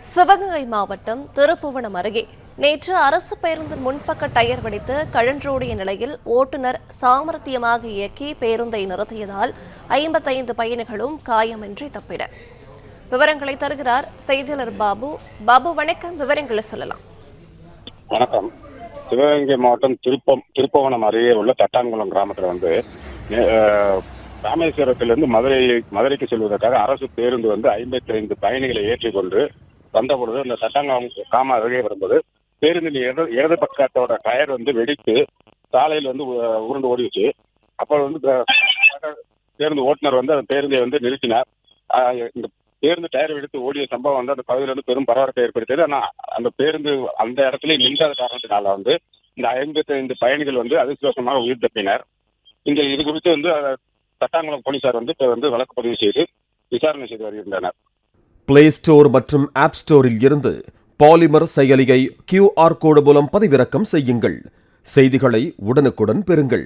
சிவகங்கை மாவட்டம் திருப்புவனம் அருகே நேற்று அரசு பேருந்தின் முன்பக்க டயர் வெடித்து கழன்றோடிய நிலையில் ஓட்டுநர் சாமர்த்தியமாக இயக்கி பேருந்தை நிறுத்தியதால் 55 பயணிகளும் காயமின்றி தப்பினர். விவரங்களை தருகிறார் செய்தியாளர் பாபு. பாபு, வணக்கம். விவரங்களை சொல்லலாம். வணக்கம். சிவகங்கை மாவட்டம் திருப்புவனம் அருகே உள்ள தட்டான்குளம் கிராமத்தில் ராமேஸ்வரத்திலிருந்து மதுரைக்கு செல்வதற்காக அரசு பேருந்து 55 பயணிகளை ஏற்றிக்கொண்டு வந்தபொழுது இந்த தட்டாங்குளம் கிராமம் அருகே வரும்போது பேருந்தின் இடது பக்கத்தோட டயர் வெடித்து சாலையில் உருண்டு ஓடிச்சு. அப்போ பேருந்து ஓட்டுநர் அந்த பேருந்தை நிறுத்தினார். இந்த பேருந்து டயர் வெடித்து ஓடிய சம்பவம் அந்த பகுதியில் பெரும் பரபரப்பை ஏற்படுத்தியது. ஆனால் அந்த பேருந்து அந்த இடத்துல நின்றாத காரணத்தினால இந்த 55 பயணிகள் அதிர்ஷ்டவசமாக உயிர் தப்பினர். இது குறித்து தட்டாங்குளம் போலீசார் வழக்கு பதிவு செய்து விசாரணை செய்து வருகின்றனர். பிளே ஸ்டோர் மற்றும் ஆப் ஸ்டோரில் இருந்து பாலிமர் செயலியை QR கோடு மூலம் பதிவிறக்கம் செய்யுங்கள். செய்திகளை உடனுக்குடன் பெறுங்கள்.